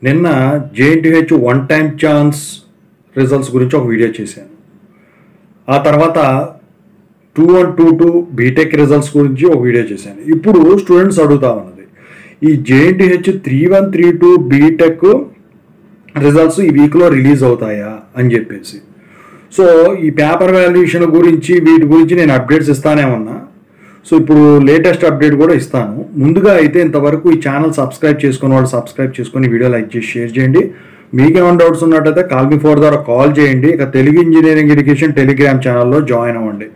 నిన్న JNTH one time chance results గురించి ఒక వీడియో చేశాను. ఆ తర్వాత 2122 బీటెక్ రిజల్ట్స్ గురించి ఒక వీడియో చేశాను. ఇప్పుడు స్టూడెంట్స్ అడుగుతా ఉన్నది, ఈ జేఎన్టీహెచ్ 3132 బీటెక్ రిజల్ట్స్ ఈ వీక్లో రిలీజ్ అవుతాయా అని చెప్పేసి. సో ఈ పేపర్ వాల్యుయేషన్ గురించి వీటి గురించి నేను అప్డేట్స్ ఇస్తానే ఉన్నా. సో ఇప్పుడు లేటెస్ట్ అప్డేట్ కూడా ఇస్తాను. ముందుగా అయితే ఇంతవరకు ఈ ఛానల్ సబ్స్క్రైబ్ చేసుకున్న వాళ్ళు సబ్స్క్రైబ్ చేసుకొని వీడియో లైక్ చేసి షేర్ చేయండి. మీకేమైనా డౌట్స్ ఉన్నట్టయితే కాల్ మీ ఫోర్ ద్వారా కాల్ చేయండి. ఇక తెలుగు ఇంజనీరింగ్ ఎడ్యుకేషన్ టెలిగ్రామ్ ఛానల్లో జాయిన్ అవ్వండి.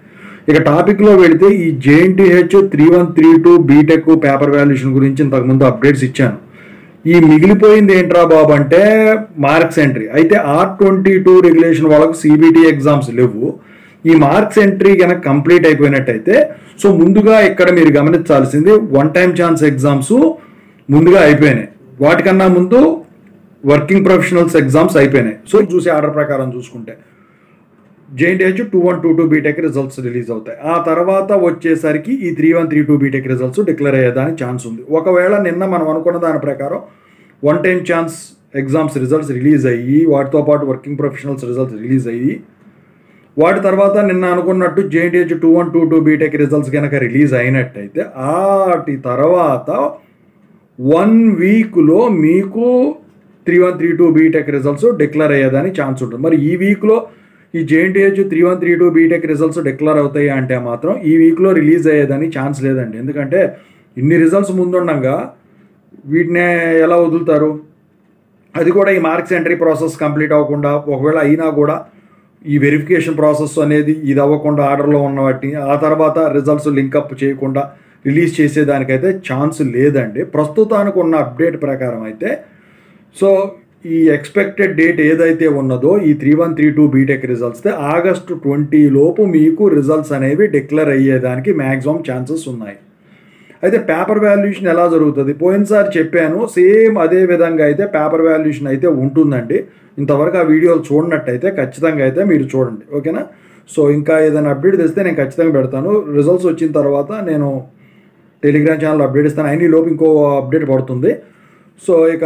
ఇక టాపిక్లో వెళితే ఈ జేఎన్టీహెచ్ 3132 బీటెక్ పేపర్ వాల్యుయేషన్ గురించి ఇంతకుముందు అప్డేట్స్ ఇచ్చాను. ఈ మిగిలిపోయింది ఏంట్రా బాబు అంటే మార్క్స్ ఎంట్రీ. అయితే R22 రెగ్యులేషన్ వాళ్ళకు CBT ఎగ్జామ్స్ లేవు. ఈ మార్క్స్ ఎంట్రీ కనుక కంప్లీట్ అయిపోయినట్టయితే సో ముందుగా ఇక్కడ మీరు గమనించాల్సింది వన్ టైం ఛాన్స్ ఎగ్జామ్స్ ముందుగా అయిపోయినాయి. వాటికన్నా ముందు వర్కింగ్ ప్రొఫెషనల్స్ ఎగ్జామ్స్ అయిపోయినాయి. సో చూసే ఆర్డర్ ప్రకారం చూసుకుంటే జేఎన్టీహెచ్ 2122 బీటెక్ రిజల్ట్స్ రిలీజ్ అవుతాయి. ఆ తర్వాత వచ్చేసరికి ఈ 3132 బీటెక్ రిజల్ట్స్ డిక్లేర్ అయ్యేదానికి ఛాన్స్ ఉంది. ఒకవేళ నిన్న మనం అనుకున్న దాని ప్రకారం one time chance exams results release అయ్యి వాటితో పాటు వర్కింగ్ ప్రొఫెషనల్స్ రిజల్ట్స్ రిలీజ్ అయ్యి వాటి తర్వాత నిన్న అనుకున్నట్టు జేఎన్టీహెచ్ 2122 బీటెక్ రిజల్ట్స్ కనుక రిలీజ్ అయినట్టయితే వాటి తర్వాత 1 వీక్లో మీకు 3132 బీటెక్ రిజల్ట్స్ డిక్లేర్ అయ్యేదానికి ఛాన్స్ ఉంటుంది. మరి ఈ వీక్లో ఈ జేఎన్టీహెచ్ 3132 బీటెక్ రిజల్ట్స్ డిక్లేర్ అవుతాయి అంటే మాత్రం ఈ వీక్లో రిలీజ్ అయ్యేదానికి ఛాన్స్ లేదండి. ఎందుకంటే ఇన్ని రిజల్ట్స్ ముందుండగా వీటిని ఎలా వదులుతారు? అది కూడా ఈ మార్క్స్ ఎంట్రీ ప్రాసెస్ కంప్లీట్ అవ్వకుండా, ఒకవేళ అయినా కూడా ఈ వెరిఫికేషన్ ప్రాసెస్ అనేది ఇది అవ్వకుండా ఆర్డర్లో ఉన్న వాటిని ఆ తర్వాత రిజల్ట్స్ లింకప్ చేయకుండా రిలీజ్ చేసేదానికైతే ఛాన్స్ లేదండి. ప్రస్తుతానికి ఉన్న అప్డేట్ ప్రకారం అయితే సో ఈ ఎక్స్పెక్టెడ్ డేట్ ఏదైతే ఉన్నదో ఈ 3132 బీటెక్ రిజల్ట్స్ ఆగస్టు 20 లోపు మీకు రిజల్ట్స్ అనేవి డిక్లేర్ అయ్యేదానికి మ్యాక్సిమం ఛాన్సెస్ ఉన్నాయి. అయితే పేపర్ వాల్యుయేషన్ ఎలా జరుగుతుంది? పోయినసారి చెప్పాను, సేమ్ అదే విధంగా అయితే పేపర్ వాల్యుయేషన్ అయితే ఉంటుందండి. ఇంతవరకు ఆ వీడియోలు చూడనట్టయితే ఖచ్చితంగా అయితే మీరు చూడండి, ఓకేనా? సో ఇంకా ఏదైనా అప్డేట్ తెస్తే నేను ఖచ్చితంగా పెడతాను. రిజల్ట్స్ వచ్చిన తర్వాత నేను టెలిగ్రామ్ ఛానల్ అప్డేట్ ఇస్తాను. అయిన లోపు ఇంకో అప్డేట్ పడుతుంది. సో ఇక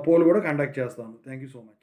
పోల్ కూడా కండక్ట్ చేస్తాను. Thank you so much.